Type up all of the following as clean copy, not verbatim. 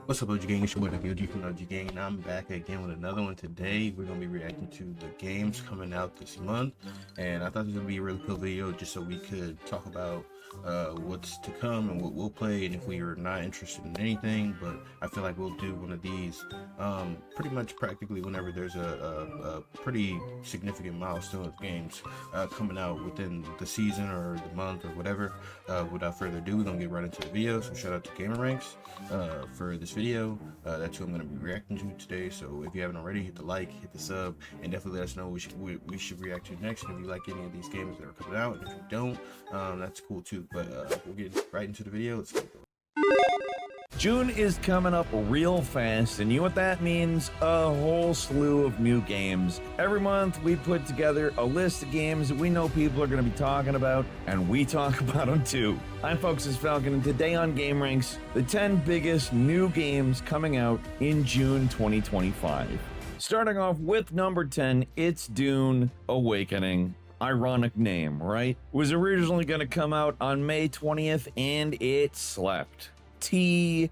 What's up, OG Gang? It's your boy, the OG from OG Gang, and I'm back again with another one. Today, we're going to be reacting to the games coming out this month, and I thought this would be a really cool video just so we could talk about what's to come and what we'll play, and if we are not interested in anything. But I feel like we'll do one of these pretty much practically whenever there's a pretty significant milestone of games coming out within the season or the month or whatever. Without further ado, we're going to get right into the video. So shout out to Gaming Ranks for this video. That's who I'm going to be reacting to today. So if you haven't already, hit the like, hit the sub, and definitely let us know what we should react to next. And if you like any of these games that are coming out, and if you don't, that's cool too. But we'll get right into the video. Let's go. June is coming up real fast, and you know what that means? A whole slew of new games. Every month, we put together a list of games that we know people are going to be talking about, and we talk about them too. I'm Fox's Falcon, and today on Game Ranks, the 10 biggest new games coming out in June 2025. Starting off with number 10, it's Dune Awakening. Ironic name, right? It was originally going to come out on May 20th, and it slept. He.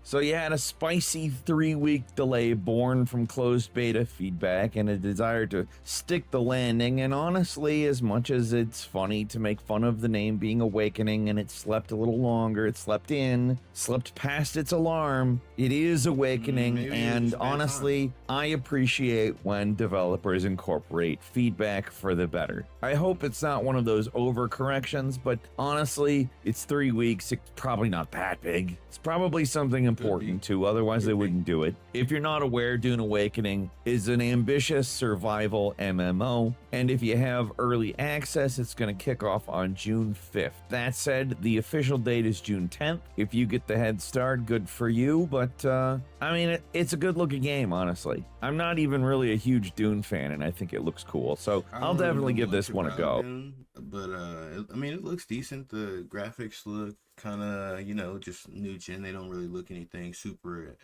So you had a spicy 3-week delay born from closed beta feedback and a desire to stick the landing, and honestly, as much as it's funny to make fun of the name being Awakening and it slept a little longer, it slept past its alarm, it is Awakening, and honestly, I appreciate when developers incorporate feedback for the better. I hope it's not one of those overcorrections, but honestly, it's 3 weeks, it's probably not that big. It's probably something important too, otherwise they wouldn't do it. If you're not aware, Dune Awakening is an ambitious survival MMO, and if you have early access, it's going to kick off on June 5th. That said, the official date is June 10th. If you get the head start, good for you, but I mean, it's a good looking game, honestly. I'm not even really a huge Dune fan, and I think it looks cool, so I'll definitely give this one a go. But I mean, it looks decent. The graphics look kind of, just new gen. They don't really look anything super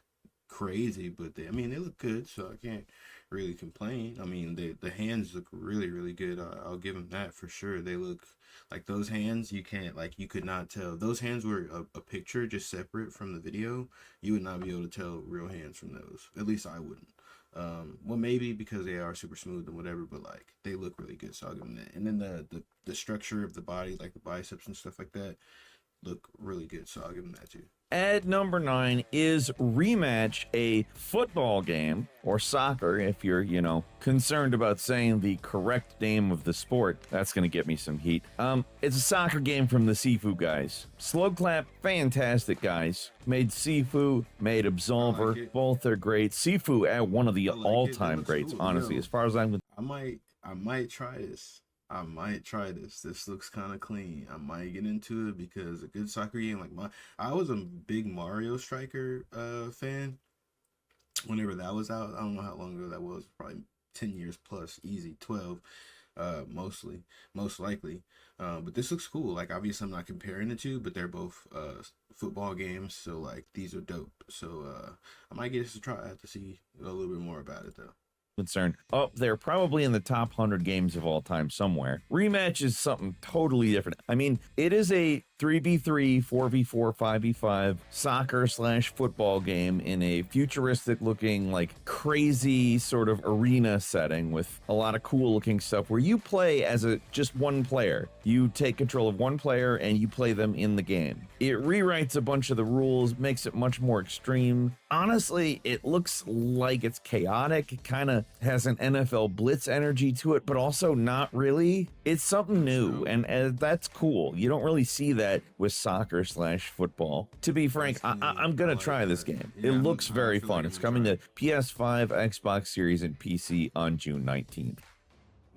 crazy, but I mean, they look good, so I can't really complain. I mean, the hands look really good. I'll give them that for sure. They look like those hands, you could not tell. If those hands were a picture just separate from the video, you would not be able to tell real hands from those. At least I wouldn't. Well, maybe because they are super smooth and whatever, but like they look really good, so I'll give them that. And then the structure of the body, like the biceps and stuff like that, look really good, so I'll give them that too. At number 9 is Rematch, a football game, or soccer if you're, concerned about saying the correct name of the sport. That's going to get me some heat. It's a soccer game from the Sifu guys. Slow Clap, fantastic guys. Made Sifu, made Absolver, like both are great. Sifu at one of the all-time greats, cool, honestly, as far as I'm concerned. I might try this. I might try this. This looks kind of clean. I might get into it because a good soccer game I was a big Mario Striker fan whenever that was out. I don't know how long ago that was. Probably 10 years plus, easy, 12, most likely. But this looks cool. Like, obviously I'm not comparing the two, but they're both football games, so like these are dope. So I might get this a try. I have to see a little bit more about it though. Concerned. Oh, they're probably in the top 100 games of all time somewhere. Rematch is something totally different. I mean, it is a 3v3, 4v4, 5v5 soccer/football game in a futuristic looking, like crazy sort of arena setting with a lot of cool looking stuff where you play as just one player. You take control of one player and you play them in the game. It rewrites a bunch of the rules, makes it much more extreme. Honestly, it looks like it's chaotic. It kind of has an NFL Blitz energy to it, but also not really. It's something new, and that's cool. You don't really see that with soccer/football. To be frank, I'm gonna try this game. It looks very fun. It's coming to PS5, Xbox Series, and PC on June 19th.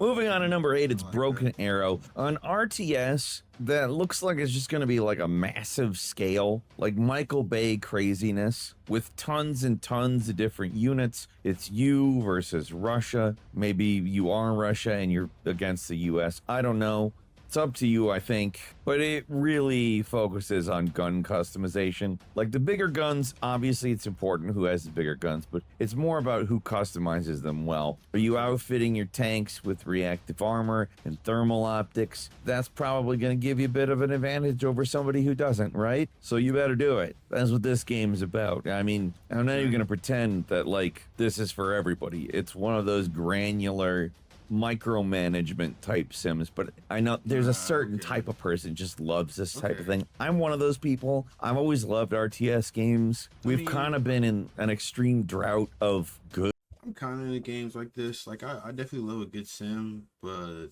Moving on to number 8, it's Broken Arrow, an RTS that looks like it's just going to be like a massive scale, like Michael Bay craziness, with tons and tons of different units. It's you versus Russia. Maybe you are Russia and you're against the US. I don't know. It's up to you, I think, but it really focuses on gun customization. Like the bigger guns, obviously it's important who has the bigger guns, but it's more about who customizes them well. Are you outfitting your tanks with reactive armor and thermal optics? That's probably going to give you a bit of an advantage over somebody who doesn't, right? So you better do it. That's what this game is about. I mean, I'm not even going to pretend that, like, this is for everybody. It's one of those granular micromanagement type sims, but I know there's a certain type of person just loves this type of thing. I'm one of those people. I've always loved RTS games. We've kind of been in an extreme drought of good. I'm kind of into games like this. Like I definitely love a good sim, but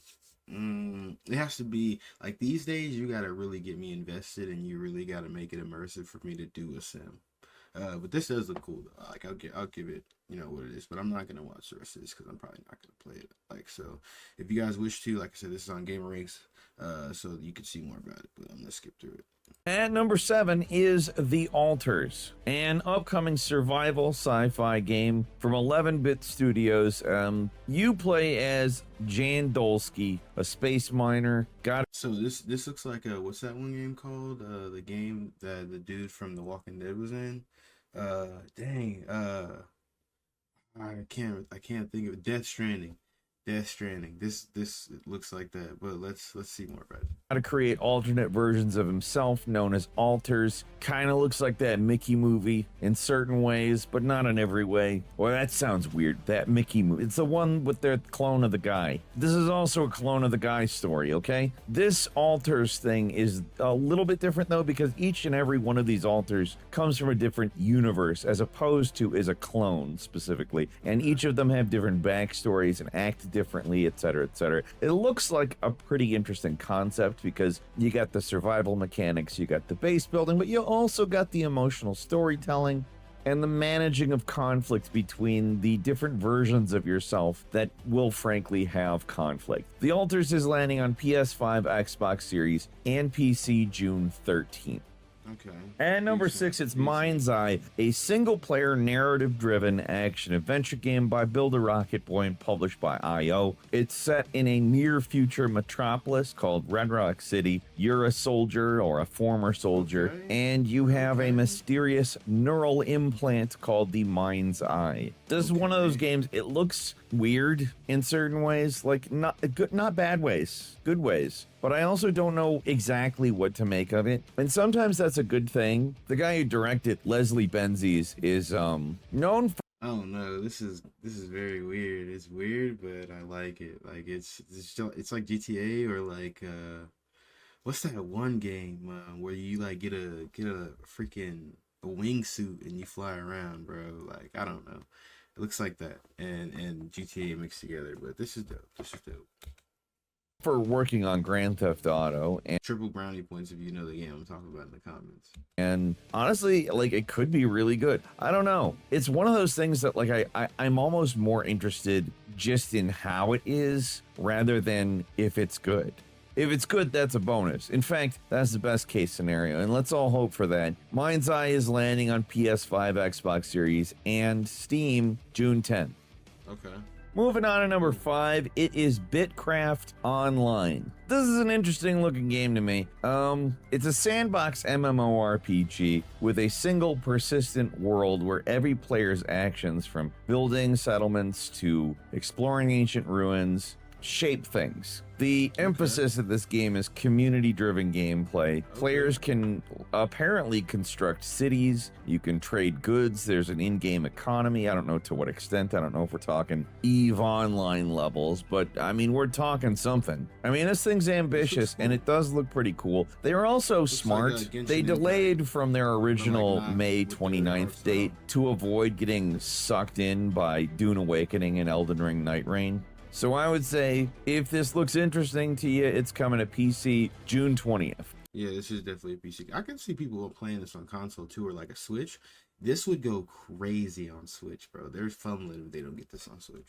it has to be like these days. You gotta really get me invested, and you really gotta make it immersive for me to do a sim. But this does look cool though. Like I'll give it, you know, what it is, but I'm not gonna watch the rest of this because I'm probably not gonna play it. Like, so if you guys wish to, like I said, this is on Gamer so you can see more about it, but I'm gonna skip through it. At number 7 is The Alters, an upcoming survival sci-fi game from 11-bit studios. You play as Jan Dolsky, a space miner. So this looks like what's that one game called? The game that the dude from The Walking Dead was in. I can't think of it. Death Stranding. This looks like that, but let's see more about it. How to create alternate versions of himself, known as alters. Kind of looks like that Mickey movie in certain ways, but not in every way. Well, that sounds weird. That Mickey movie. It's the one with their clone of the guy. This is also a clone of the guy story, okay? This alters thing is a little bit different though, because each and every one of these alters comes from a different universe, as opposed to is a clone specifically. And each of them have different backstories and act differently, etc., etc. It looks like a pretty interesting concept because you got the survival mechanics, you got the base building, but you also got the emotional storytelling and the managing of conflict between the different versions of yourself that will frankly have conflict. The Alters is landing on PS5, Xbox Series, and PC June 13th. Okay. And number 6, it's Mind's Eye, a single-player, narrative-driven action-adventure game by Builder Rocket Boy and published by IO. It's set in a near-future metropolis called Red Rock City. You're a soldier or a former soldier, and you have a mysterious neural implant called the Mind's Eye. This is one of those games, it looks weird in certain ways, like not bad ways, good ways. But I also don't know exactly what to make of it. And sometimes that's a good thing. The guy who directed, Leslie Benzies, is known for... Oh no, this is very weird. It's weird, but I like it. Like it's like GTA or like what's that one game where you like get a freaking a wingsuit and you fly around, bro. Like I don't know. It looks like that and GTA mixed together, but this is dope. For working on Grand Theft Auto and triple brownie points if you know the game I'm talking about in the comments. And honestly, like it could be really good. I don't know. It's one of those things that like I'm almost more interested just in how it is rather than if it's good. If it's good, that's a bonus. In fact, that's the best case scenario, and let's all hope for that. Mind's Eye is landing on PS5, Xbox Series, and Steam June 10th. Okay. Moving on to number 5, it is Bitcraft Online. This is an interesting looking game to me. It's a sandbox MMORPG with a single persistent world where every player's actions, from building settlements to exploring ancient ruins, shape things. The emphasis of this game is community-driven gameplay. Players can apparently construct cities, you can trade goods, there's an in-game economy. I don't know to what extent, I don't know if we're talking EVE Online levels, but I mean, we're talking something. I mean, this thing's ambitious, and it does look pretty cool. They are also smart. They delayed from their original May 29th date to avoid getting sucked in by Dune Awakening and Elden Ring Night Rain. So I would say, if this looks interesting to you, it's coming to PC June 20th. Yeah, this is definitely a PC. I can see people playing this on console too, or like a Switch. This would go crazy on Switch, bro. There's fun lit if they don't get this on Switch.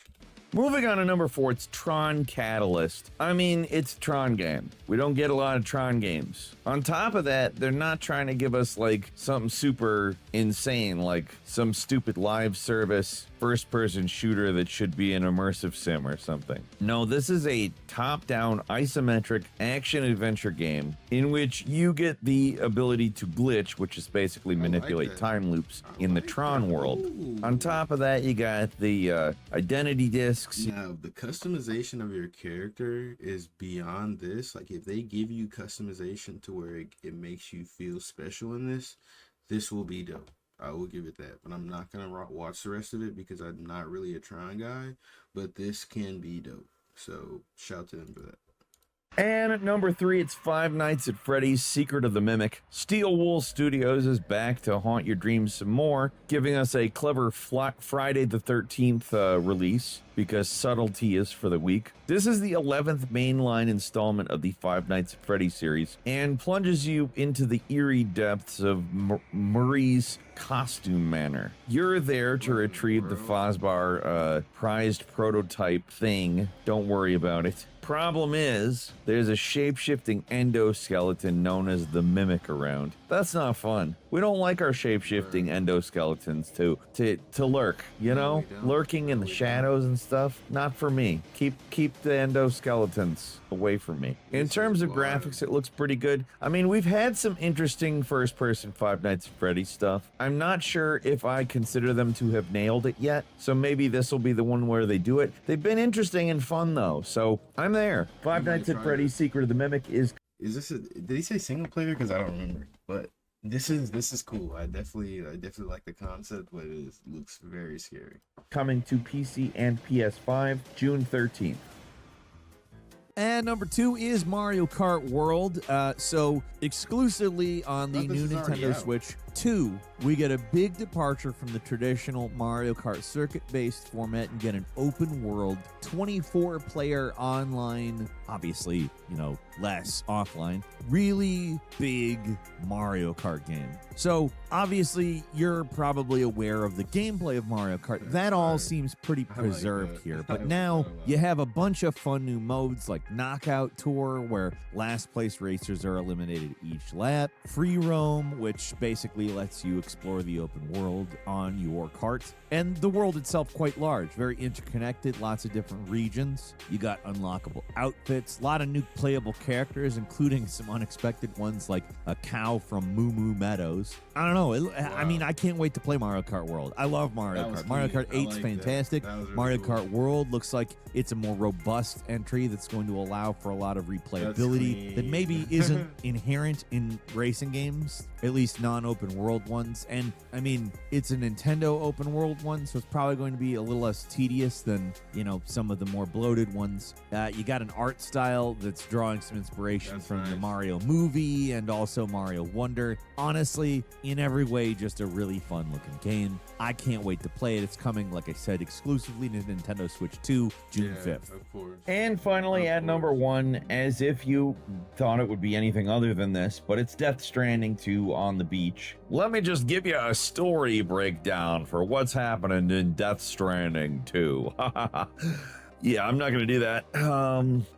Moving on to number 4, it's Tron Catalyst. I mean, it's a Tron game. We don't get a lot of Tron games. On top of that, they're not trying to give us like something super insane, like some stupid live service first-person shooter that should be an immersive sim or something. No, this is a top-down isometric action-adventure game in which you get the ability to glitch, which is basically manipulate time loops in the Tron world. Ooh. On top of that, you got the identity discs. Now, the customization of your character is beyond this. Like, if they give you customization to where it makes you feel special in this will be dope. I will give it that. But I'm not going to watch the rest of it because I'm not really a Tron guy. But this can be dope. So, shout to them for that. And at number 3, it's Five Nights at Freddy's Secret of the Mimic. Steel Wool Studios is back to haunt your dreams some more, giving us a clever Friday the 13th release, because subtlety is for the weak. This is the 11th mainline installment of the Five Nights at Freddy's series, and plunges you into the eerie depths of Murray's costume manor. You're there to retrieve the Fosbar prized prototype thing. Don't worry about it. Problem is, there's a shape-shifting endoskeleton known as the Mimic around. That's not fun. We don't like our shape-shifting endoskeletons to lurk, you know? Lurking in the shadows and stuff. Not for me. Keep the endoskeletons away from me. In terms of graphics, it looks pretty good. I mean, we've had some interesting first-person Five Nights at Freddy's stuff. I'm not sure if I consider them to have nailed it yet, so maybe this will be the one where they do it. They've been interesting and fun, though, so I'm there. Five Nights at Freddy's Secret of the Mimic is... Is this did he say single player? Because I don't remember. But this is cool. I definitely like the concept, but it looks very scary. Coming to PC and PS5 June 13th. And number 2 is Mario Kart World. So exclusively on the new Nintendo Switch 2, we get a big departure from the traditional Mario Kart circuit-based format and get an open world, 24-player online, obviously, less offline, really big Mario Kart game. So obviously, you're probably aware of the gameplay of Mario Kart. That all seems pretty preserved here. But now you have a bunch of fun new modes like Knockout Tour, where last place racers are eliminated each lap, Free Roam, which basically lets you explore the open world on your kart, and the world itself quite large, very interconnected, lots of different regions. You got unlockable outfits, a lot of new playable characters, including some unexpected ones like a cow from Moo Moo Meadows. I don't know. I mean, I can't wait to play Mario Kart World. I love Mario Kart. Mario Kart 8's fantastic. Really Mario cool. Kart World looks like it's a more robust entry that's going to allow for a lot of replayability that maybe isn't inherent in racing games, at least non-open world ones. And I mean, it's a Nintendo open world one, so it's probably going to be a little less tedious than, some of the more bloated ones. You got an art style that's drawing some inspiration from the Mario movie and also Mario Wonder. Honestly, in every way, just a really fun looking game. I can't wait to play it. It's coming, like I said, exclusively to Nintendo Switch 2, June 5th. Of course. And finally, at number 1, as if you thought it would be anything other than this, but it's Death Stranding 2 on the beach. Let me just give you a story breakdown for what's happening in Death Stranding 2. Yeah, I'm not going to do that.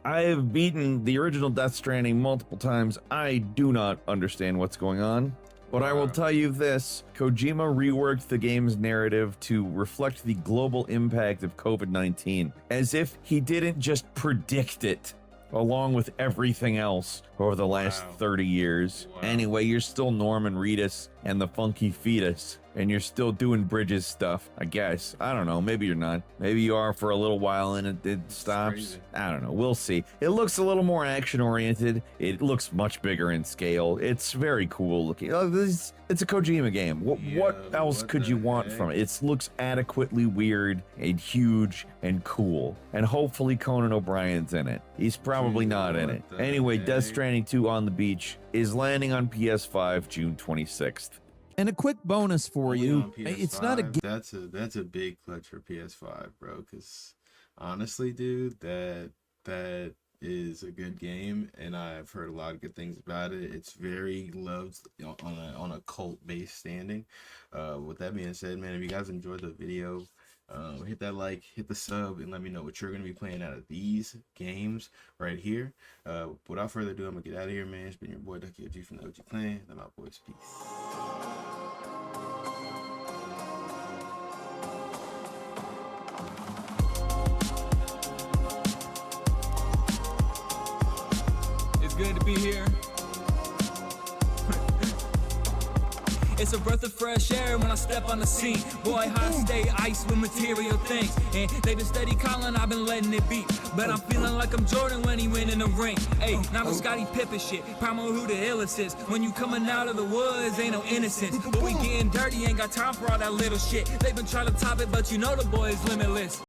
I've beaten the original Death Stranding multiple times. I do not understand what's going on. But I will tell you this, Kojima reworked the game's narrative to reflect the global impact of COVID-19, as if he didn't just predict it, along with everything else over the last 30 years. Anyway, you're still Norman Reedus and the Funky Fetus, and you're still doing Bridges stuff, I guess. I don't know, maybe you're not. Maybe you are for a little while and it stops. I don't know, we'll see. It looks a little more action-oriented. It looks much bigger in scale. It's very cool looking. It's a Kojima game. What else could you want from it? It looks adequately weird and huge and cool. And hopefully Conan O'Brien's in it. He's probably not in it. Anyway, Death Stranding 2 on the beach is landing on PS5 June 26th. And a quick bonus for you, it's not a game. That's a big clutch for PS5, bro. Because honestly, dude, that is a good game, and I've heard a lot of good things about it. It's very loved on a cult-based standing. With that being said, man, if you guys enjoyed the video, hit that like, hit the sub, and let me know what you're going to be playing out of these games right here. Without further ado, I'm going to get out of here, man. It's been your boy, Ducky OG from the OG Clan. I'm out, boys. Peace. Good to be here. It's a breath of fresh air when I step on the scene. Boy, hot stay ice with material things. And they been steady calling, I've been letting it beat. But I'm feeling like I'm Jordan when he win in the ring. Hey, not no Scottie Pippen shit. Primal who the illest is. When you coming out of the woods, ain't no innocence. But we getting dirty, ain't got time for all that little shit. They been trying to top it, but you know the boy is limitless.